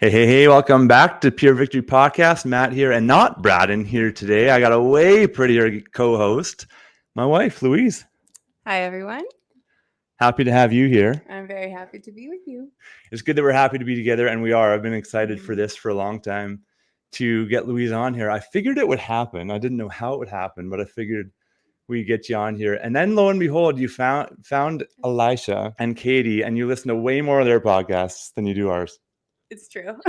Hey, welcome back to Pure Victory Podcast. Matt here, and not Braden here today. I got a way prettier co-host, my wife, Louise. Hi, everyone. Happy to have you here. I'm very happy to be with you. It's good that we're happy to be together, and we are. I've been excited for this for a long time to get Louise on here. I figured it would happen. I didn't know how it would happen, but I figured we'd get you on here. And then lo and behold, you found Elisha and Katie, and you listen to way more of their podcasts than you do ours. It's true.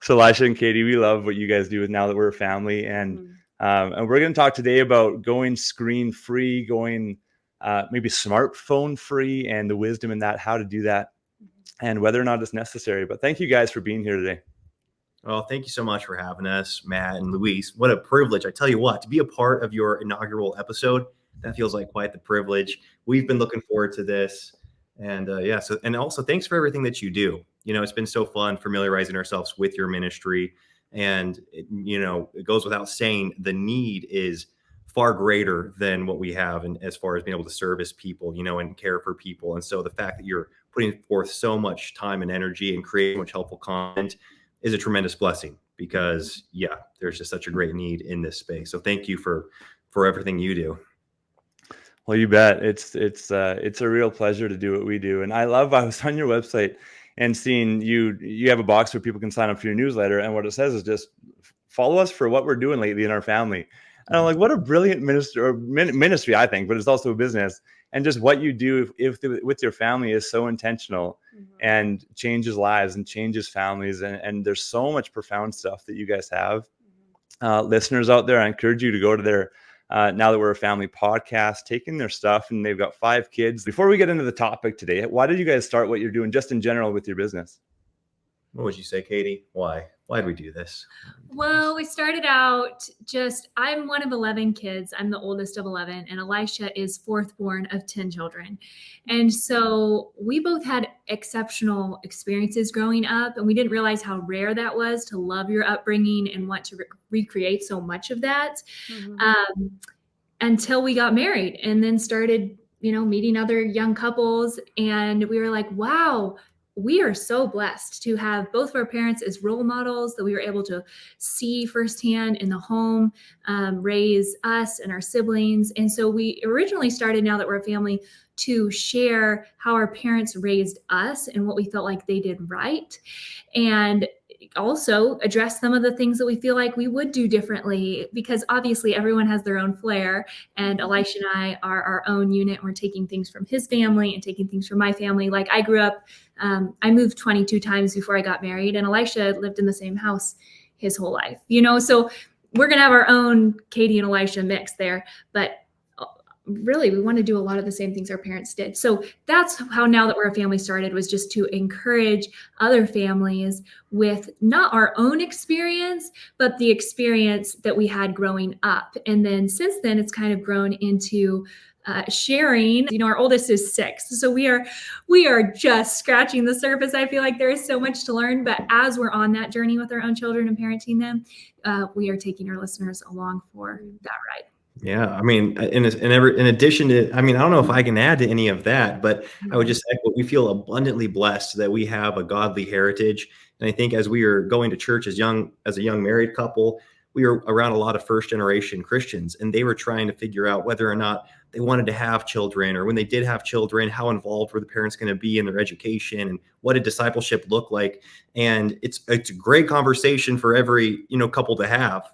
So Elisha and Katie, we love what you guys do with Now That We're a Family. And we're going to talk today about going screen free, going maybe smartphone free, and the wisdom in that, how to do that, and whether or not it's necessary. But thank you guys for being here today. Well, thank you so much for having us, Matt and Louise. What a privilege. I tell you what, to be a part of your inaugural episode, that feels like quite the privilege. We've been looking forward to this. And and also thanks for everything that you do. You know, it's been so fun familiarizing ourselves with your ministry. And, it goes without saying, the need is far greater than what we have. And as far as being able to service people, and care for people. And so the fact that you're putting forth so much time and energy and creating much helpful content is a tremendous blessing because, there's just such a great need in this space. So thank you for everything you do. Well, you bet. It's a real pleasure to do what we do. And I was on your website and seeing you have a box where people can sign up for your newsletter. And what it says is just follow us for what we're doing lately in our family. And I'm like, what a brilliant ministry, I think, but it's also a business. And just what you do with your family is so intentional and changes lives and changes families. And there's so much profound stuff that you guys have. Listeners out there, I encourage you to go to their Now That We're a Family podcast, taking their stuff, and they've got 5 kids. Before we get into the topic today, why did you guys start what you're doing just in general with your business? What would you say, Katie? Why did we do this? Well, we started out I'm one of 11 kids. I'm the oldest of 11, and Elisha is 4th born of 10 children. And so we both had exceptional experiences growing up, and we didn't realize how rare that was to love your upbringing and want to recreate so much of that until we got married and then started, meeting other young couples. And we were like, wow, we are so blessed to have both of our parents as role models that we were able to see firsthand in the home, raise us and our siblings. And so we originally started Now That We're a Family to share how our parents raised us and what we felt like they did right. And also address some of the things that we feel like we would do differently, because obviously everyone has their own flair, and Elisha and I are our own unit. We're taking things from his family and taking things from my family. Like I grew up, I moved 22 times before I got married, and Elisha lived in the same house his whole life, so we're going to have our own Katie and Elisha mix there, but really, we want to do a lot of the same things our parents did. So that's how Now That We're a Family started, was just to encourage other families with not our own experience, but the experience that we had growing up. And then since then, it's kind of grown into sharing. Our oldest is 6. So we are just scratching the surface. I feel like there is so much to learn, but as we're on that journey with our own children and parenting them, we are taking our listeners along for that ride. Yeah, I mean, in addition to, I don't know if I can add to any of that, but I would just echo, we feel abundantly blessed that we have a godly heritage. And I think as we are going to church as a young married couple, we were around a lot of first generation Christians, and they were trying to figure out whether or not they wanted to have children, or when they did have children, how involved were the parents going to be in their education, and what did discipleship look like? And it's a great conversation for every, couple to have,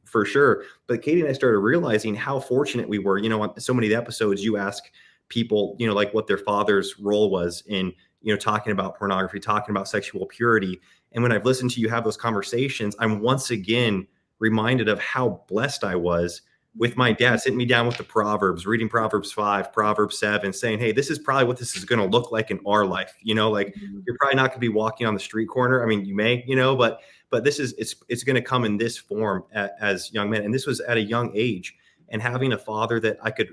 for sure. But Katie and I started realizing how fortunate we were. On so many of the episodes, you ask people, like what their father's role was in, talking about pornography, talking about sexual purity. And when I've listened to you have those conversations, I'm once again reminded of how blessed I was with my dad sitting me down with the Proverbs, reading Proverbs 5, Proverbs 7, saying, hey, this is probably what this is going to look like in our life. You're probably not going to be walking on the street corner. You may, but this is, it's going to come in this form as young men. And this was at a young age, and having a father that I could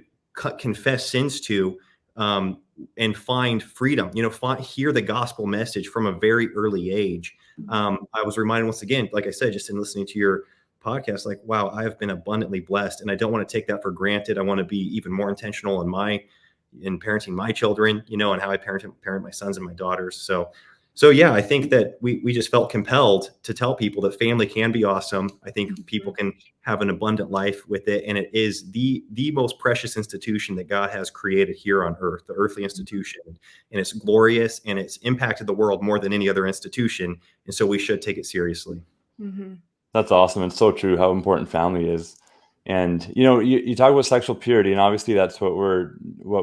confess sins to, and find freedom, hear the gospel message from a very early age. I was reminded once again, like I said, just in listening to your podcast, like, wow, I have been abundantly blessed, and I don't want to take that for granted. I want to be even more intentional in parenting my children, and how I parent my sons and my daughters. So So yeah, I think that we just felt compelled to tell people that family can be awesome. I think people can have an abundant life with it, and it is the most precious institution that God has created here on earth, the earthly institution, and it's glorious and it's impacted the world more than any other institution, and so we should take it seriously. Mm-hmm. That's awesome. It's so true how important family is. And you talk about sexual purity, and obviously that's what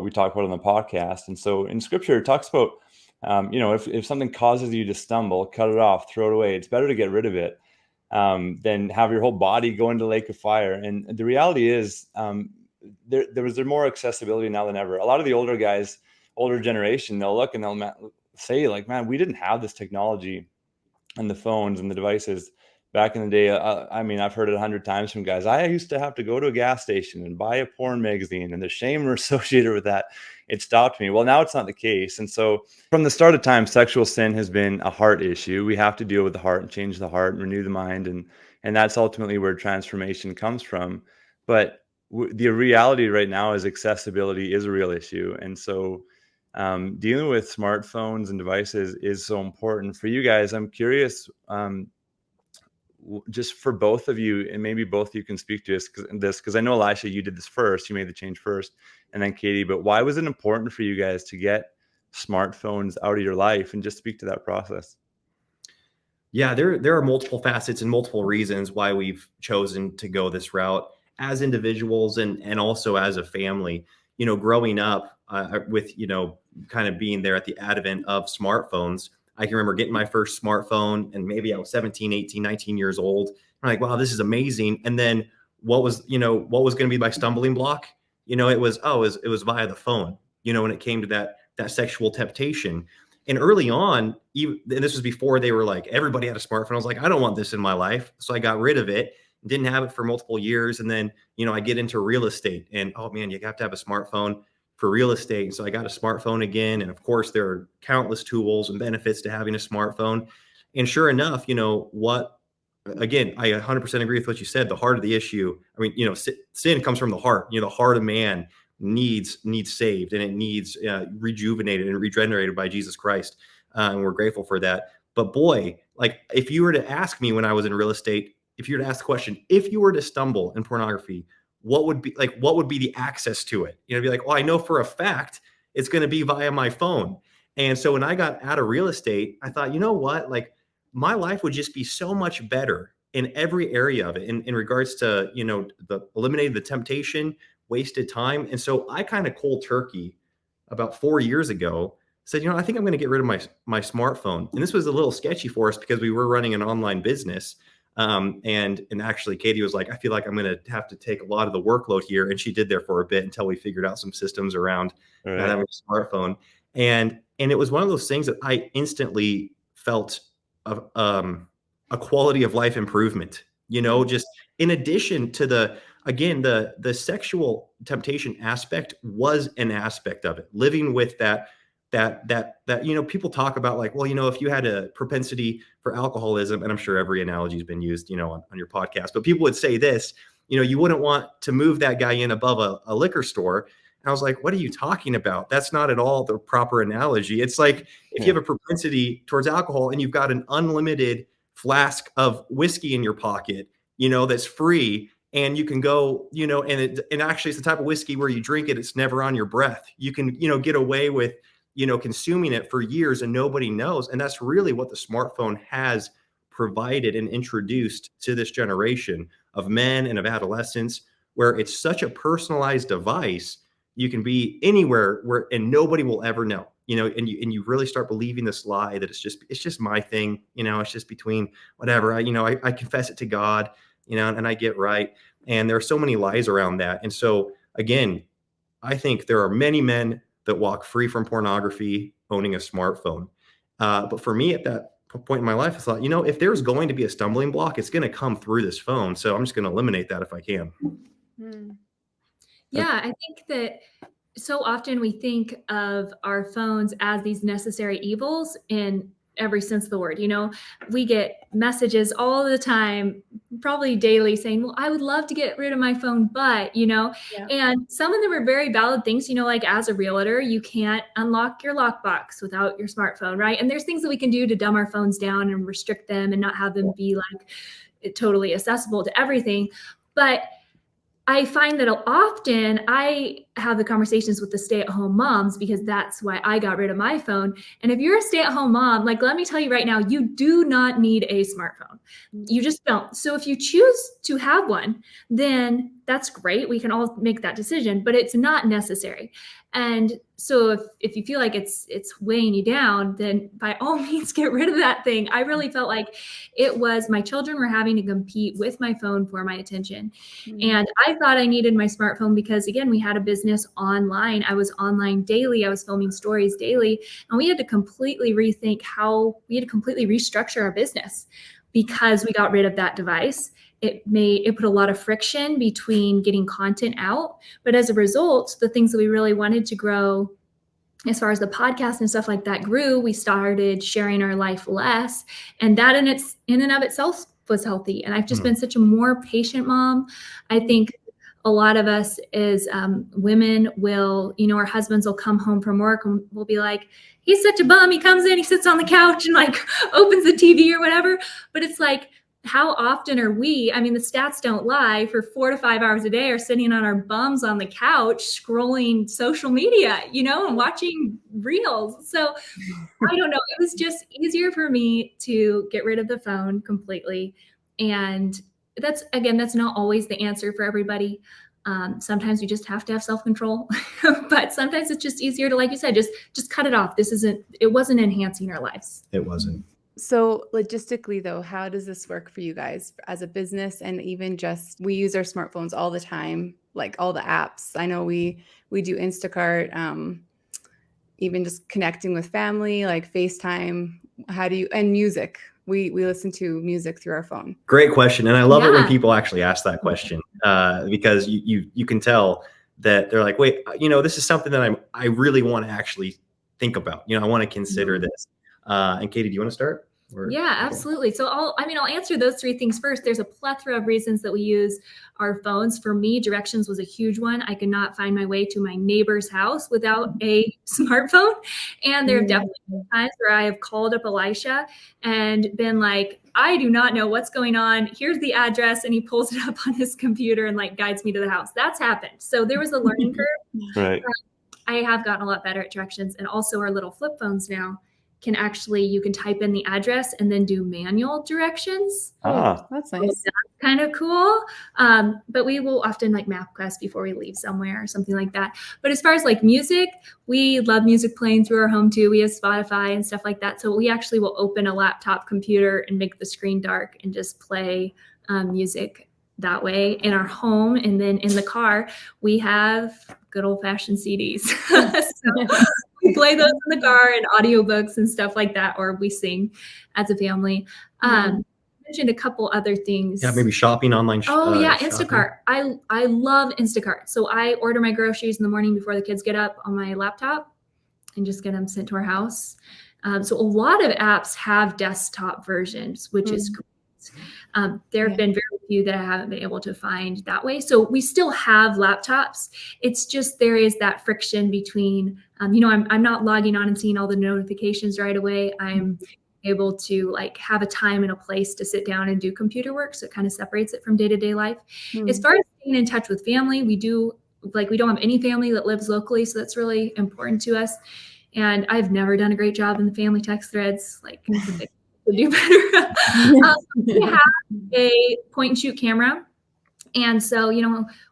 we talk about on the podcast. And so in scripture, it talks about if something causes you to stumble, cut it off, throw it away. It's better to get rid of it than have your whole body go into the lake of fire. And the reality is there's more accessibility now than ever. A lot of the older guys, older generation, they'll look and they'll say like, man, we didn't have this technology and the phones and the devices back in the day. I mean, I've heard it 100 times from guys. I used to have to go to a gas station and buy a porn magazine, and the shame associated with that, it stopped me. Well, now it's not the case. And so from the start of time, sexual sin has been a heart issue. We have to deal with the heart and change the heart and renew the mind. And that's ultimately where transformation comes from. But the reality right now is accessibility is a real issue. And so dealing with smartphones and devices is so important for you guys. I'm curious, just for both of you, and maybe both of you can speak to this because I know Elisha, you did this first, you made the change first, and then Katie. But why was it important for you guys to get smartphones out of your life, and just speak to that process? Yeah, there are multiple facets and multiple reasons why we've chosen to go this route as individuals and also as a family. Growing up with kind of being there at the advent of smartphones, I can remember getting my first smartphone, and maybe I was 17, 18, 19 years old. I'm like, wow, this is amazing. And then what was going to be my stumbling block? It was via the phone, when it came to that sexual temptation. And early on, and this was before they were like, everybody had a smartphone. I was like, I don't want this in my life. So I got rid of it, didn't have it for multiple years. And then, I get into real estate, and oh man, you have to have a smartphone for real estate. So I got a smartphone again. And of course, there are countless tools and benefits to having a smartphone. And sure enough, again, I 100% agree with what you said. The heart of the issue, I mean, sin comes from the heart. The heart of man needs saved, and it needs rejuvenated and regenerated by Jesus Christ. And we're grateful for that. But boy, like if you were to ask me when I was in real estate, if you were to ask the question, if you were to stumble in pornography, what would be the access to it? Be like, well, I know for a fact it's going to be via my phone. And so when I got out of real estate, I thought, you know what, like my life would just be so much better in every area of it in regards to, eliminating the temptation, wasted time. And so I kind of cold turkey about 4 years ago said, I think I'm going to get rid of my smartphone. And this was a little sketchy for us because we were running an online business. And actually Katie was like, I feel like I'm going to have to take a lot of the workload here. And she did there for a bit until we figured out some systems around not having a smartphone. And it was one of those things that I instantly felt a quality of life improvement, just in addition to the sexual temptation aspect was an aspect of it. Living with that people talk about like, well, if you had a propensity for alcoholism, and I'm sure every analogy has been used, on your podcast, but people would say this, you wouldn't want to move that guy in above a liquor store. And I was like, what are you talking about? That's not at all the proper analogy. It's like if you have a propensity towards alcohol and you've got an unlimited flask of whiskey in your pocket, that's free, and you can go, and actually it's the type of whiskey where you drink it, it's never on your breath. You can, get away with, consuming it for years and nobody knows. And that's really what the smartphone has provided and introduced to this generation of men and of adolescents, where it's such a personalized device. You can be anywhere and nobody will ever know, and you really start believing this lie that it's just my thing, it's just between whatever, I confess it to God, and I get right. And there are so many lies around that. And so again, I think there are many men that walk free from pornography owning a smartphone. But for me at that point in my life, I thought, if there's going to be a stumbling block, it's going to come through this phone. So I'm just going to eliminate that if I can. Yeah, I think that so often we think of our phones as these necessary evils, and every sense of the word. We get messages all the time, probably daily, saying, well, I would love to get rid of my phone, but, and some of them are very valid things, like as a realtor, you can't unlock your lockbox without your smartphone, right? And there's things that we can do to dumb our phones down and restrict them and not have them be like totally accessible to everything. But I find that often I have the conversations with the stay-at-home moms, because that's why I got rid of my phone. And if you're a stay-at-home mom, like, let me tell you right now, you do not need a smartphone. You just don't. So if you choose to have one, then that's great. We can all make that decision, but it's not necessary. And so if you feel like it's weighing you down, then by all means, get rid of that thing. I really felt like it was, my children were having to compete with my phone for my attention. And I thought I needed my smartphone because, again, we had a business online. I was online daily. I was filming stories daily. And we had to completely rethink we had to completely restructure our business because we got rid of that device. It put a lot of friction between getting content out. But as a result, the things that we really wanted to grow, as far as the podcast and stuff like that grew, we started sharing our life less. And that in and of itself was healthy. And I've just been such a more patient mom. I think a lot of us as women will, our husbands will come home from work and we'll be like, he's such a bum. He comes in, he sits on the couch and like opens the TV or whatever. But it's like, how often are we, I mean, the stats don't lie, for 4 to 5 hours a day are sitting on our bums on the couch, scrolling social media, and watching reels. So I don't know. It was just easier for me to get rid of the phone completely. And that's not always the answer for everybody. Sometimes you just have to have self-control, but sometimes it's just easier to, like you said, just cut it off. It wasn't enhancing our lives. It wasn't. So logistically, though, how does this work for you guys as a business? And even just, we use our smartphones all the time, like all the apps. I know we do Instacart, even just connecting with family, like FaceTime. And music. We listen to music through our phone. Great question. And I love it when people actually ask that question, because you can tell that they're like, wait, this is something that I really want to actually think about. I want to consider this. And Katie, do you want to start? Yeah, absolutely. So I'll answer those 3 things first. There's a plethora of reasons that we use our phones. For me, directions was a huge one. I could not find my way to my neighbor's house without a smartphone. And there have definitely been times where I have called up Elisha and been like, I do not know what's going on. Here's the address. And he pulls it up on his computer and like guides me to the house. That's happened. So there was a learning curve. Right. I have gotten a lot better at directions, and also our little flip phones now you can type in the address and then do manual directions. That's nice. So that's kind of cool. But we will often like MapQuest before we leave somewhere or something like that. But as far as like music, we love music playing through our home too. We have Spotify and stuff like that. So we actually will open a laptop computer and make the screen dark and just play music that way in our home. And then in the car, we have good old fashioned CDs. So we play those in the car and audiobooks and stuff like that, or we sing as a family. Mentioned a couple other things. Yeah, maybe shopping online. Instacart. I love Instacart. So I order my groceries in the morning before the kids get up on my laptop and just get them sent to our house. So a lot of apps have desktop versions, which is great. There have been very few that I haven't been able to find that way. So we still have laptops. It's just there is that friction between, I'm not logging on and seeing all the notifications right away. I'm able to like have a time and a place to sit down and do computer work. So it kind of separates it from day-to-day life. As far as staying in touch with family, we don't have any family that lives locally. So that's really important to us. And I've never done a great job in the family text threads. Like, do better. We have a point and shoot camera. And so,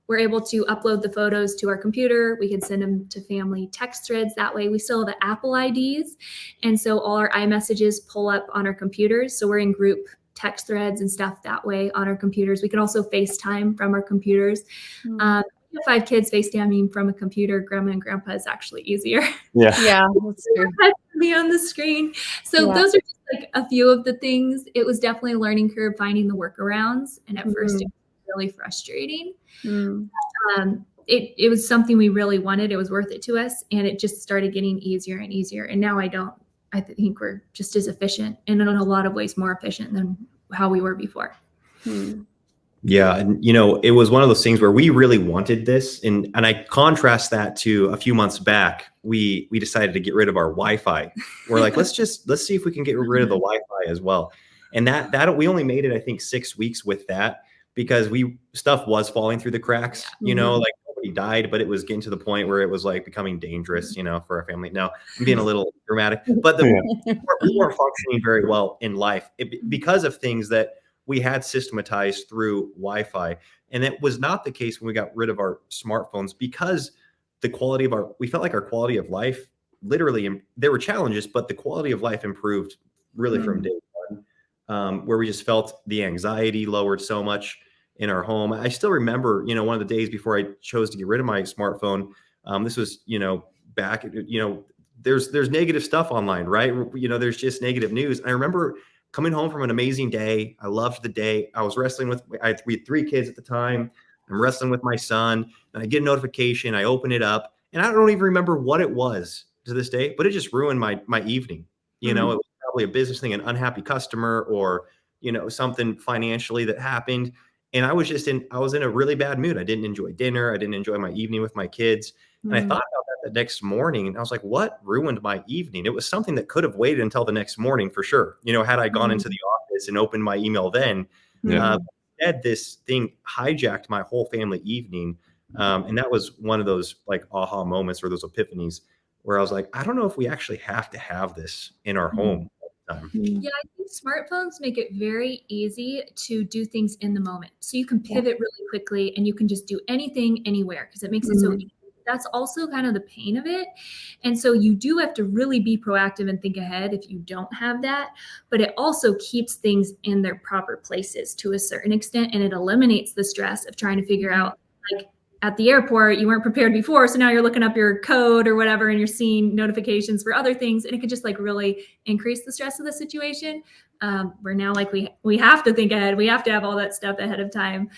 we're able to upload the photos to our computer. We can send them to family text threads. That way we still have the Apple IDs. And so all our iMessages pull up on our computers. So we're in group text threads and stuff that way on our computers. We can also FaceTime from our computers. 5 kids FaceTiming from a computer, grandma and grandpa is actually easier. Yeah, that's true. Be on the screen. So those are just like a few of the things. It was definitely a learning curve finding the workarounds. And at first it was really frustrating. It was something we really wanted. It was worth it to us. And it just started getting easier and easier. And now I don't I think we're just as efficient, and in a lot of ways more efficient than how we were before. Yeah. And, it was one of those things where we really wanted this. And I contrast that to a few months back, we decided to get rid of our Wi-Fi. We're like, let's see if we can get rid of the Wi-Fi as well. And that we only made it, I think, 6 weeks with that, because stuff was falling through the cracks, like nobody died, but it was getting to the point where it was like becoming dangerous, for our family. Now I'm being a little dramatic, but we weren't functioning very well in life because of things that we had systematized through Wi-Fi. And it was not the case when we got rid of our smartphones, because we felt like our quality of life, literally, there were challenges, but the quality of life improved really from day one, where we just felt the anxiety lowered so much in our home. I still remember, one of the days before I chose to get rid of my smartphone, this was, back, there's negative stuff online, right? There's just negative news. I remember coming home from an amazing day. I loved the day. I was wrestling we had 3 kids at the time. I'm wrestling with my son, and I get a notification. I open it up, and I don't even remember what it was to this day, but it just ruined my evening. It was probably a business thing, an unhappy customer, or, something financially that happened. And I was in a really bad mood. I didn't enjoy dinner. I didn't enjoy my evening with my kids. And I thought about that the next morning, and I was like, what ruined my evening? It was something that could have waited until the next morning for sure. Had I gone into the office and opened my email then, instead this thing hijacked my whole family evening. And that was one of those like aha moments, or those epiphanies, where I was like, I don't know if we actually have to have this in our home all the time. Yeah, I think smartphones make it very easy to do things in the moment. So you can pivot really quickly, and you can just do anything anywhere, because it makes it so easy. That's also kind of the pain of it. And so you do have to really be proactive and think ahead if you don't have that. But it also keeps things in their proper places to a certain extent. And it eliminates the stress of trying to figure out, like, at the airport, you weren't prepared before. So now you're looking up your code or whatever, and you're seeing notifications for other things. And it could just like really increase the stress of the situation. Where now, like, we have to think ahead. We have to have all that stuff ahead of time.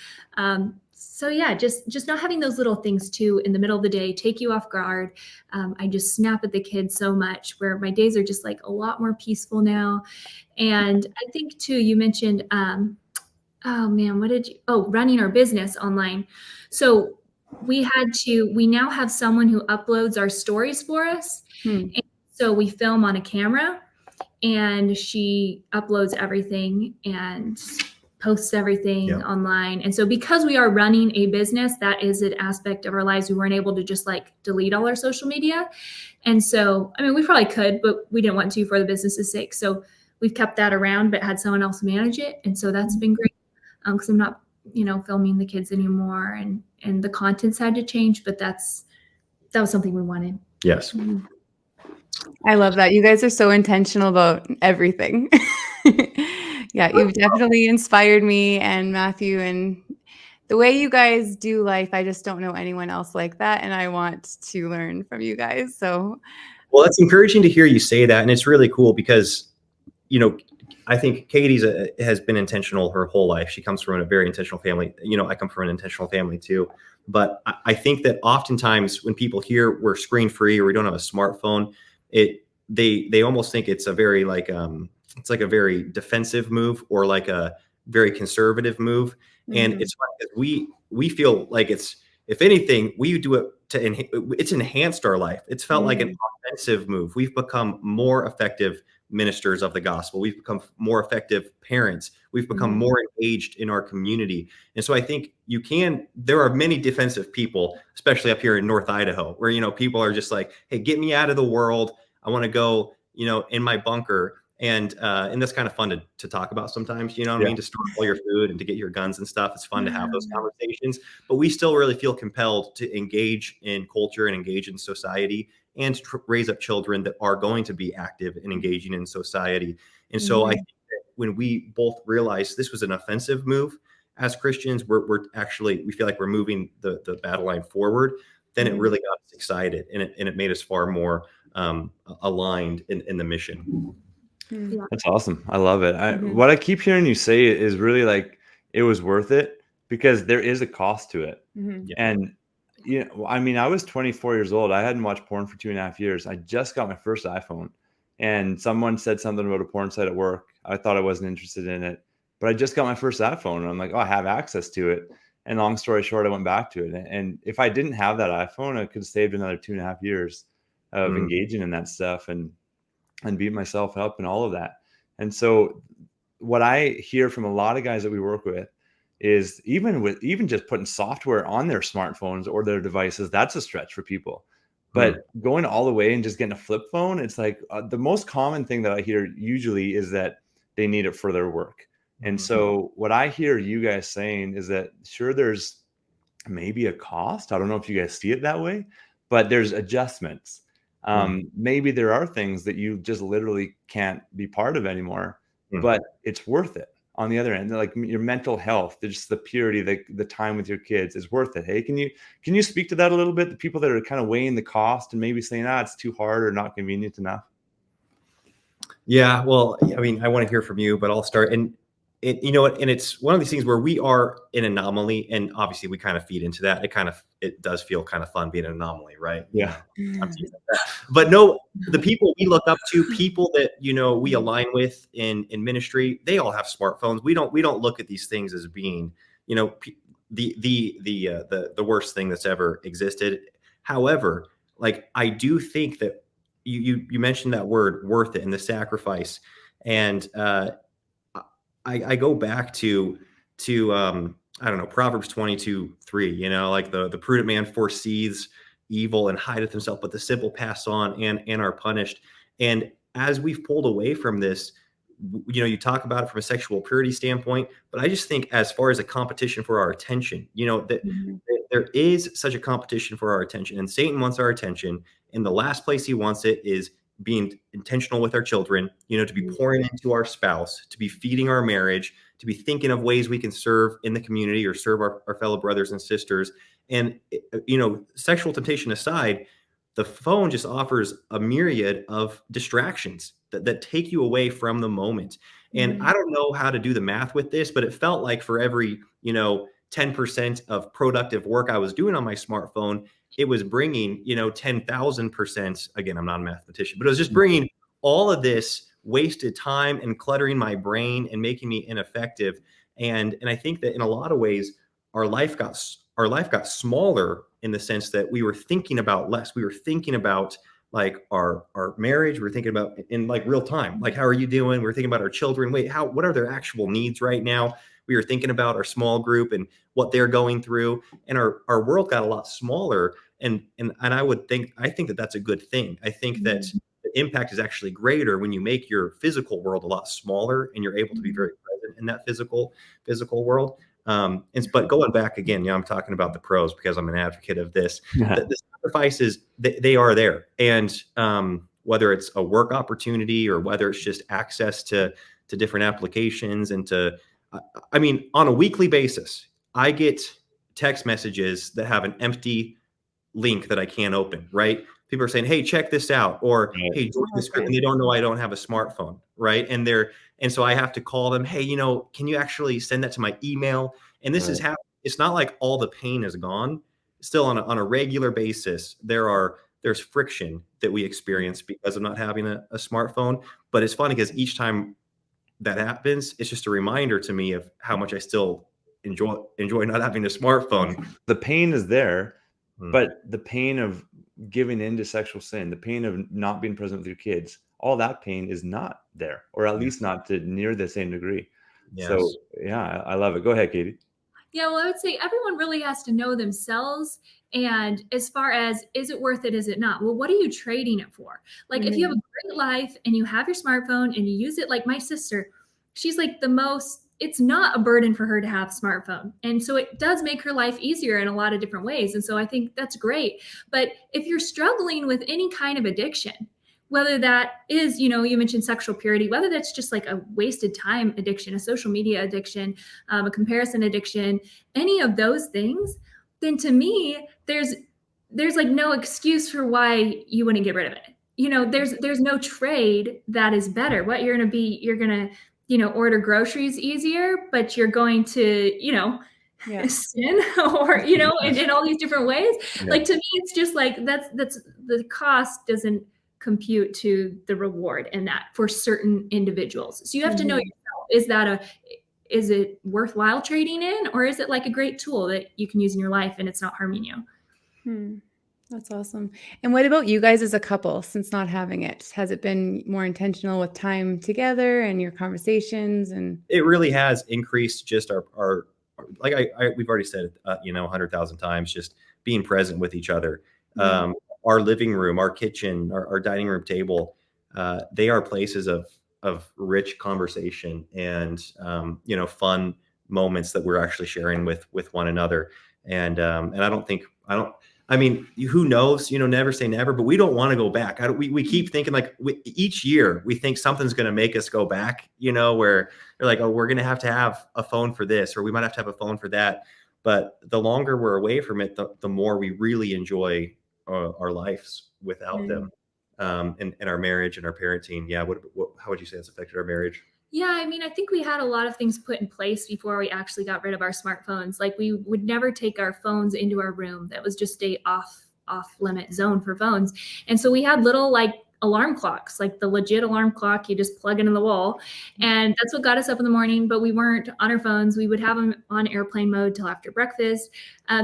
So yeah, just not having those little things too in the middle of the day take you off guard. I just snap at the kids so much, where my days are just like a lot more peaceful now. And I think too, you mentioned, running our business online. So we now have someone who uploads our stories for us. And so we film on a camera, and she uploads everything and posts everything online. And so because we are running a business, that is an aspect of our lives. We weren't able to just like delete all our social media. And so, I mean, we probably could, but we didn't want to for the business's sake. So we've kept that around, but had someone else manage it. And so that's been great, because I'm not, filming the kids anymore, and the contents had to change, but that was something we wanted. Yes. I love that. You guys are so intentional about everything. Yeah, you've definitely inspired me and Matthew, and the way you guys do life. I just don't know anyone else like that, and I want to learn from you guys. So, well, it's encouraging to hear you say that, and it's really cool because, I think Katie's has been intentional her whole life. She comes from a very intentional family. I come from an intentional family too. But I think that oftentimes when people hear we're screen free or we don't have a smartphone, they almost think it's a very it's like a very defensive move, or like a very conservative move. And it's funny because we feel like it's, if anything, we do it it's enhanced our life. It's felt like an offensive move. We've become more effective ministers of the gospel. We've become more effective parents. We've become more engaged in our community. And so I think there are many defensive people, especially up here in North Idaho, where, people are just like, hey, get me out of the world. I want to go, in my bunker. And that's kind of fun to talk about sometimes, what I mean, to store all your food and to get your guns and stuff. It's fun to have those conversations, but we still really feel compelled to engage in culture and engage in society, and raise up children that are going to be active and engaging in society. And so I think that when we both realized this was an offensive move as Christians, we feel like we're moving the battle line forward, then it really got us excited, and it made us far more aligned in the mission. That's awesome. I love it. What I keep hearing you say is really like, it was worth it, because there is a cost to it. And, I mean, I was 24 years old. I hadn't watched porn for 2.5 years. I just got my first iPhone, and someone said something about a porn site at work. I thought I wasn't interested in it, but I just got my first iPhone, and I'm like, oh, I have access to it. And long story short, I went back to it. And if I didn't have that iPhone, I could have saved another 2.5 years of engaging in that stuff and beat myself up and all of that. And so what I hear from a lot of guys that we work with is even just putting software on their smartphones or their devices, that's a stretch for people. But going all the way and just getting a flip phone, it's like the most common thing that I hear usually is that they need it for their work. And so what I hear you guys saying is that sure, there's maybe a cost. I don't know if you guys see it that way, but there's adjustments. Maybe there are things that you just literally can't be part of anymore, but it's worth it. On the other end, like your mental health, just the purity, the time with your kids is worth it. Hey, can you speak to that a little bit? The people that are kind of weighing the cost and maybe saying, it's too hard or not convenient enough. Yeah, well, I mean, I want to hear from you, but I'll start. And you know what? And it's one of these things where we are an anomaly, and obviously we kind of feed into that. It does feel kind of fun being an anomaly, right? Yeah. But no, the people we look up to, people that we align with in ministry, they all have smartphones. We don't look at these things as being the worst thing that's ever existed. However, like I do think that you mentioned that word worth it and the sacrifice, and I go back to I don't know, Proverbs 22:3, like the prudent man foresees evil and hideth himself, but the simple pass on and are punished. And as we've pulled away from this, you talk about it from a sexual purity standpoint, but I just think as far as a competition for our attention, that there is such a competition for our attention, and Satan wants our attention. And the last place he wants it is being intentional with our children, to be pouring into our spouse, to be feeding our marriage, to be thinking of ways we can serve in the community or serve our fellow brothers and sisters. And, sexual temptation aside, the phone just offers a myriad of distractions that take you away from the moment. And I don't know how to do the math with this, but it felt like for every, 10% of productive work I was doing on my smartphone, it was bringing, 10,000%. Again, I'm not a mathematician, but it was just bringing all of this wasted time and cluttering my brain and making me ineffective. And I think that in a lot of ways, our life got smaller in the sense that we were thinking about less. We were thinking about like our marriage. We were thinking about in like real time, like, how are you doing? We were thinking about our children. What are their actual needs right now? We were thinking about our small group and what they're going through, and our world got a lot smaller. And I think that that's a good thing. I think that the impact is actually greater when you make your physical world a lot smaller and you're able to be very present in that physical world. But going back again, I'm talking about the pros because I'm an advocate of this. The sacrifices, they are there. And whether it's a work opportunity or whether it's just access to different applications and on a weekly basis, I get text messages that have an empty link that I can't open, right? People are saying, hey, check this out, or hey, join this group, and they don't know I don't have a smartphone, right? And so I have to call them, hey, can you actually send that to my email? And this is happening. It's not like all the pain is gone. Still on a regular basis, there's friction that we experience because of not having a smartphone. But it's funny because each time that happens, it's just a reminder to me of how much I still enjoy not having a smartphone. The pain is there, but the pain of giving into sexual sin, the pain of not being present with your kids, all that pain is not there, or at least not to near the same degree. Yes. So yeah, I love it. Go ahead, Katie. Yeah, well, I would say everyone really has to know themselves. And as far as, is it worth it? Is it not? Well, what are you trading it for? Like if you have a great life and you have your smartphone and you use it, like my sister, she's like it's not a burden for her to have a smartphone. And so it does make her life easier in a lot of different ways. And so I think that's great. But if you're struggling with any kind of addiction, whether that is, you mentioned sexual purity, whether that's just like a wasted time addiction, a social media addiction, a comparison addiction, any of those things, then to me, there's like no excuse for why you wouldn't get rid of it. There's no trade that is better. What you're going to, order groceries easier, but you're going to, sin or, in all these different ways. Yeah. Like to me, it's just like that's the cost doesn't compute to the reward in that for certain individuals. So you have to know yourself. Is it worthwhile trading in, or is it like a great tool that you can use in your life and it's not harming you? That's awesome. And what about you guys as a couple since not having it? Has it been more intentional with time together and your conversations? And it really has increased just our like we've already said it, 100,000 times, just being present with each other. Our living room, our kitchen, our dining room table, they are places of rich conversation and, fun moments that we're actually sharing with one another. And I mean, who knows, never say never, but we don't want to go back. We keep thinking like each year we think something's going to make us go back, where they're like, oh, we're going to have a phone for this, or we might have to have a phone for that. But the longer we're away from it, the more we really enjoy our lives without them, and our marriage and our parenting. Yeah. How would you say that's affected our marriage? Yeah, I mean, I think we had a lot of things put in place before we actually got rid of our smartphones. Like we would never take our phones into our room. That was just a off limit zone for phones. And so we had little like alarm clocks, like the legit alarm clock you just plug into the wall. And that's what got us up in the morning, but we weren't on our phones. We would have them on airplane mode till after breakfast.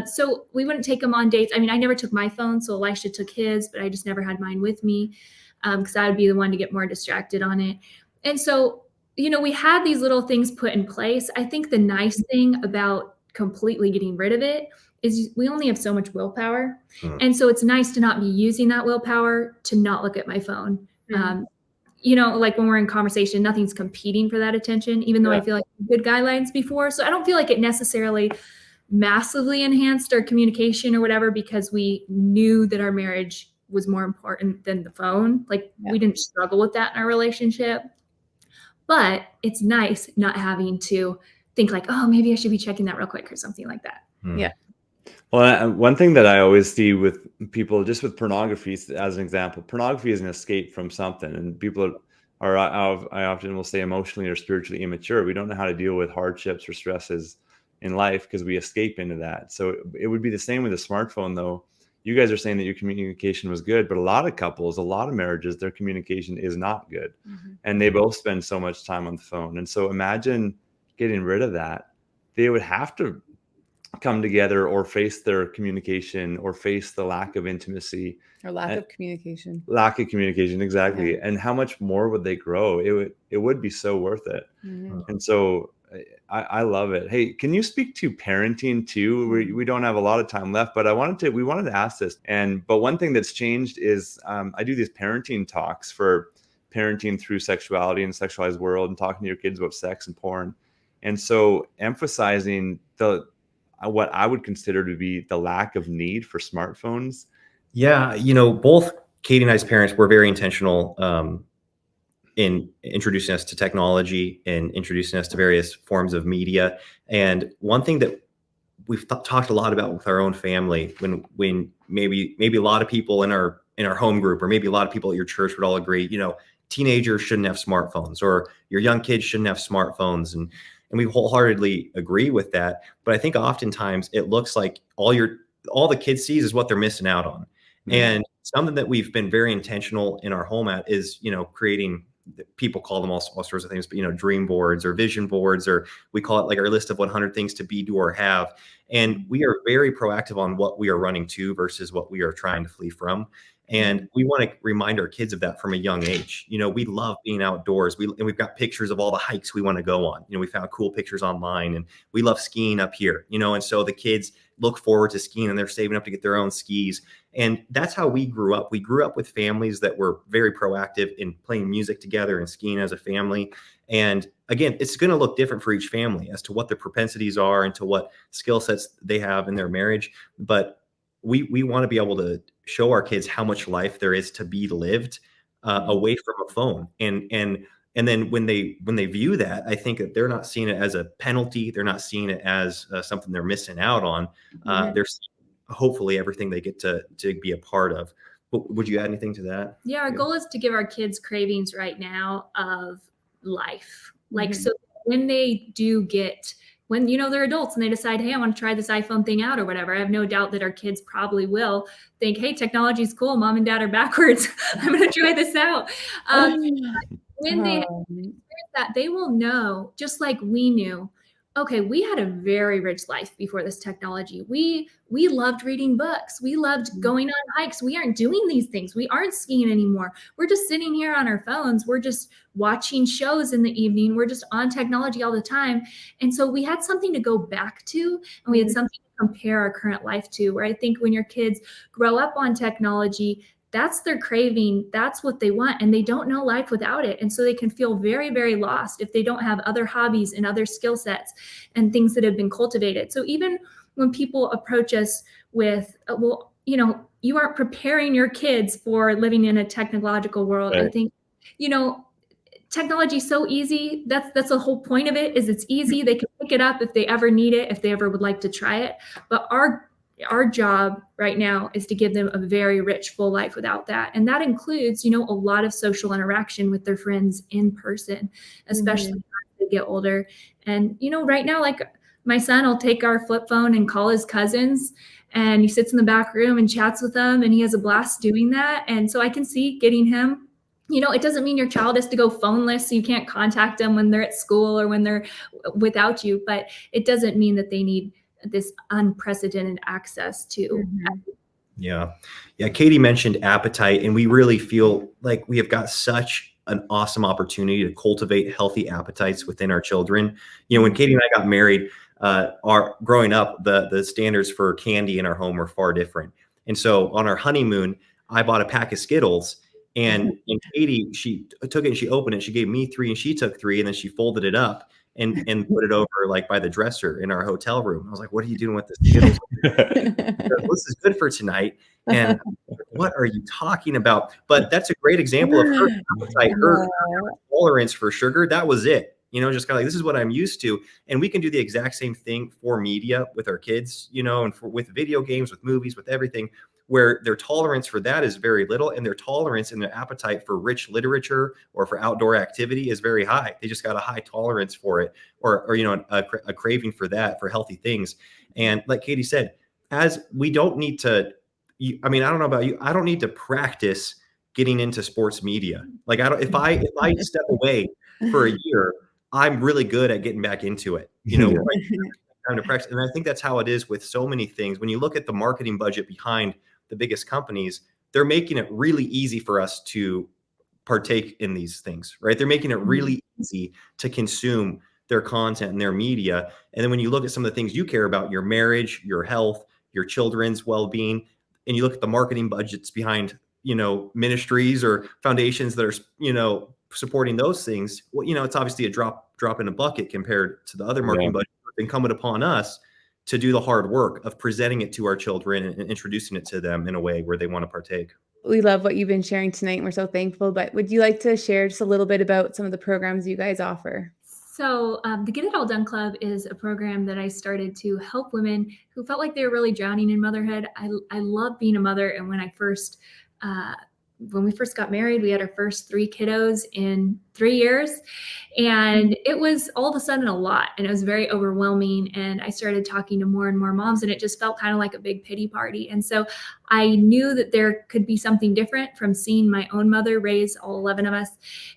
So we wouldn't take them on dates. I mean, I never took my phone, so Elisha took his, but I just never had mine with me because I would be the one to get more distracted on it. And so we had these little things put in place. I think the nice thing about completely getting rid of it is we only have so much willpower. And so it's nice to not be using that willpower to not look at my phone. Like when we're in conversation, nothing's competing for that attention, even though I feel like good guidelines before. So I don't feel like it necessarily massively enhanced our communication or whatever, because we knew that our marriage was more important than the phone. Like we didn't struggle with that in our relationship. But it's nice not having to think like, oh, maybe I should be checking that real quick or something like that. Yeah. Well, one thing that I always see with people, just with pornography as an example, pornography is an escape from something. And people I often will say emotionally or spiritually immature. We don't know how to deal with hardships or stresses in life because we escape into that. So it would be the same with a smartphone, though. You guys are saying that your communication was good, but a lot of couples, a lot of marriages, their communication is not good. And they both spend so much time on the phone. And so imagine getting rid of that. They would have to come together or face their communication or face the lack of intimacy. Or lack of communication. Lack of communication, exactly. And how much more would they grow? It would be so worth it. And so I love it. Hey, can you speak to parenting too? We don't have a lot of time left, but we wanted to ask this. But one thing that's changed is I do these parenting talks for parenting through sexuality and sexualized world and talking to your kids about sex and porn. And so emphasizing what I would consider to be the lack of need for smartphones. Yeah. Both Katie and I's parents were very intentional in introducing us to technology and introducing us to various forms of media. And one thing that we've talked a lot about with our own family, when maybe a lot of people in our home group, or maybe a lot of people at your church would all agree, teenagers shouldn't have smartphones, or your young kids shouldn't have smartphones. And we wholeheartedly agree with that. But I think oftentimes it looks like all the kids sees is what they're missing out on. And something that we've been very intentional in our home at is, creating, people call them all sorts of things, but dream boards or vision boards, or we call it like our list of 100 things to be, do, or have. And we are very proactive on what we are running to versus what we are trying to flee from. And we want to remind our kids of that from a young age. We love being outdoors. We've got pictures of all the hikes we want to go on. We found cool pictures online, and we love skiing up here, and so the kids look forward to skiing, and they're saving up to get their own skis. And that's how we grew up. We grew up with families that were very proactive in playing music together and skiing as a family. And again, it's going to look different for each family as to what their propensities are and to what skill sets they have in their marriage. But we want to be able to show our kids how much life there is to be lived away from a phone. And then when they view that, I think that they're not seeing it as a penalty. They're not seeing it as something they're missing out on. They're seeing, hopefully, everything they get to be a part of. Would you add anything to that? Yeah, our goal is to give our kids cravings right now of life. Like, so when they do get when, they're adults and they decide, hey, I want to try this iPhone thing out or whatever. I have no doubt that our kids probably will think, hey, technology is cool. Mom and dad are backwards. I'm going to try this out. When they experience that, they will know, just like we knew, okay, we had a very rich life before this technology. We loved reading books. We loved going on hikes. We aren't doing these things. We aren't skiing anymore. We're just sitting here on our phones. We're just watching shows in the evening. We're just on technology all the time. And so we had something to go back to, and we had something to compare our current life to, where I think when your kids grow up on technology, that's their craving. That's what they want. And they don't know life without it. And so they can feel very, very lost if they don't have other hobbies and other skill sets and things that have been cultivated. So even when people approach us with, well, you aren't preparing your kids for living in a technological world. Right. I think, technology is so easy. That's the whole point of it, is it's easy. They can pick it up if they ever need it, if they ever would like to try it. But our job right now is to give them a very rich, full life without that. And that includes, a lot of social interaction with their friends in person, especially as they get older. And, right now, like my son will take our flip phone and call his cousins, and he sits in the back room and chats with them, and he has a blast doing that. And so I can see getting him, it doesn't mean your child has to go phoneless, so you can't contact them when they're at school or when they're without you, but it doesn't mean that they need this unprecedented access to. Yeah. Katie mentioned appetite, and we really feel like we have got such an awesome opportunity to cultivate healthy appetites within our children. When Katie and I got married, growing up, the standards for candy in our home were far different. And so on our honeymoon, I bought a pack of Skittles, and Katie, she took it and she opened it. She gave me 3 and she took 3, and then she folded it up and put it over like by the dresser in our hotel room. I was like, what are you doing with this Skittles? This is good for tonight. And what are you talking about? But that's a great example of her appetite, her tolerance for sugar. That was it. Just kind of like, this is what I'm used to. And we can do the exact same thing for media with our kids, and with video games, with movies, with everything, where their tolerance for that is very little, and their tolerance and their appetite for rich literature or for outdoor activity is very high. They just got a high tolerance for it, or a craving for that, for healthy things. And like Katie said, as we don't need to, I don't know about you, I don't need to practice getting into sports media. Like if I step away for a year, I'm really good at getting back into it. Time to practice. And I think that's how it is with so many things. When you look at the marketing budget behind the biggest companies, they're making it really easy for us to partake in these things, right? They're making it really easy to consume their content and their media. And then when you look at some of the things you care about, your marriage, your health, your children's well-being, and you look at the marketing budgets behind, ministries or foundations that are, supporting those things, well, it's obviously a drop in a bucket compared to the other marketing budget. It's incumbent upon us to do the hard work of presenting it to our children and introducing it to them in a way where they want to partake. We love what you've been sharing tonight, and we're so thankful. But would you like to share just a little bit about some of the programs you guys offer? So the Get It All Done Club is a program that I started to help women who felt like they were really drowning in motherhood. I love being a mother. And when we first got married, we had our first 3 kiddos in 3 years. And it was all of a sudden a lot, and it was very overwhelming. And I started talking to more and more moms, and it just felt kind of like a big pity party. And so I knew that there could be something different from seeing my own mother raise all 11 of us.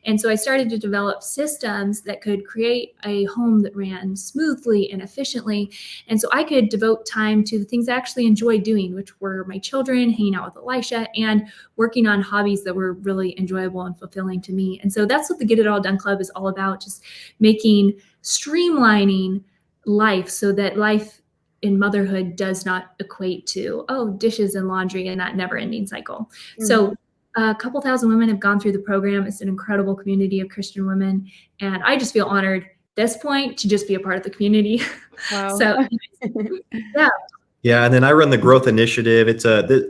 And so I started to develop systems that could create a home that ran smoothly and efficiently. And so I could devote time to the things I actually enjoyed doing, which were my children, hanging out with Elisha, and working on hobbies that were really enjoyable and fulfilling to me. And so that's what the Get It All Done Club is all about, just streamlining life so that life in motherhood does not equate to, dishes and laundry and that never-ending cycle. So a couple thousand women have gone through the program. It's an incredible community of Christian women. And I just feel honored at this point to just be a part of the community. Wow. So, yeah. Yeah, and then I run the Growth Initiative.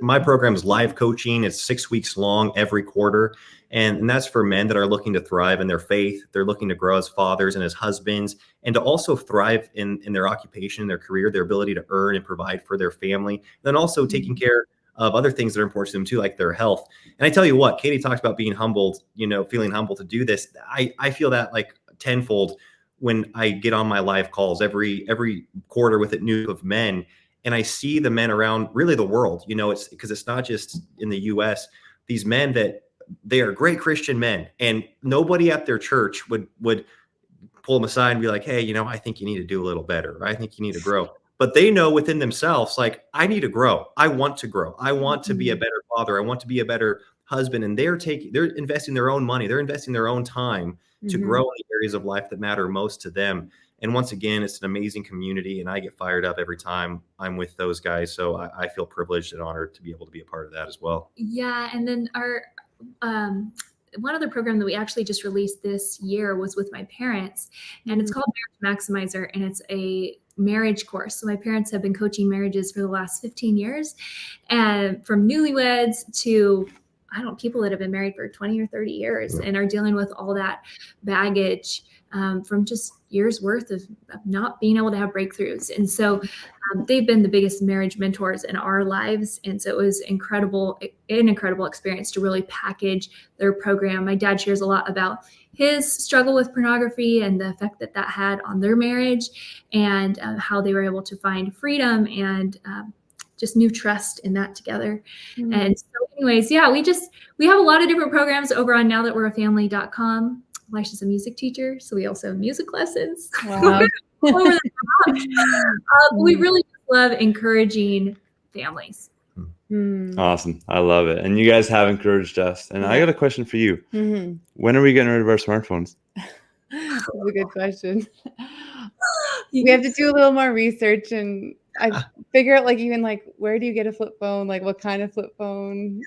My program is live coaching. It's 6 weeks long every quarter. And that's for men that are looking to thrive in their faith. They're looking to grow as fathers and as husbands, and to also thrive in their occupation, their career, their ability to earn and provide for their family. And then also taking care of other things that are important to them too, like their health. And I tell you what, Katie talks about being humbled, feeling humble to do this. I feel that like tenfold when I get on my live calls every quarter with a new group of men, and I see the men around really the world, it's because it's not just in the US, these men that they are great Christian men, and nobody at their church would pull them aside and be like, hey, I think you need to do a little better. I think you need to grow. But they know within themselves, like, I need to grow. I want to grow. I want to be a better father. I want to be a better husband. And they're investing their own money. They're investing their own time to grow in the areas of life that matter most to them. And once again, it's an amazing community, and I get fired up every time I'm with those guys. So I feel privileged and honored to be able to be a part of that as well. Yeah. And then our, one other program that we actually just released this year was with my parents, and it's called Marriage Maximizer, and it's a marriage course. So my parents have been coaching marriages for the last 15 years, and from newlyweds to people that have been married for 20 or 30 years and are dealing with all that baggage from just years worth of not being able to have breakthroughs. And so they've been the biggest marriage mentors in our lives. And so it was an incredible experience to really package their program. My dad shares a lot about his struggle with pornography and the effect that had on their marriage, and how they were able to find freedom and just new trust in that together. And so anyways, yeah, we have a lot of different programs over on nowthatwe'reafamily.com. Elisha's a music teacher, so we also have music lessons. Wow. We really love encouraging families. Awesome. I love it. And you guys have encouraged us. And I got a question for you. When are we getting rid of our smartphones? That's a good question. We have to do a little more research, and I figure out where do you get a flip phone? Like, what kind of flip phone?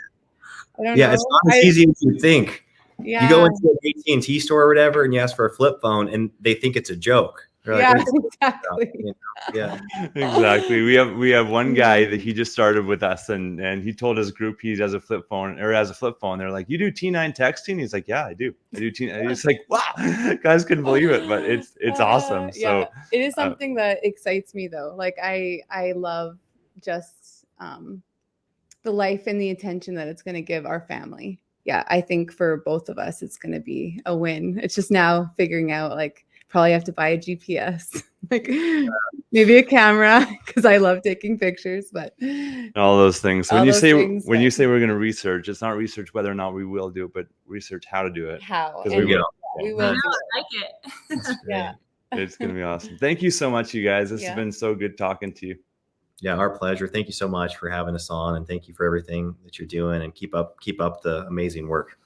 I don't know. It's not as easy as you think. Yeah. You go into an AT&T store or whatever, and you ask for a flip phone, and they think it's a joke. Exactly. Yeah, exactly. We have one guy that he just started with us, and he told his group he has a flip phone. They're like, you do T9 texting? He's like, yeah, I do T9. It's like, wow, guys couldn't believe it, but it's awesome. So it is something that excites me though. Like I love just the life and the attention that it's going to give our family. Yeah, I think for both of us, it's going to be a win. It's just now figuring out, probably have to buy a GPS, maybe a camera, because I love taking pictures, but all those things. So when you say we're going to research, it's not research whether or not we will do it, but research how to do it. How? We will. We will. I like it. Yeah. It's going to be awesome. Thank you so much, you guys. This has been so good talking to you. Yeah, our pleasure. Thank you so much for having us on, and thank you for everything that you're doing, and keep up the amazing work.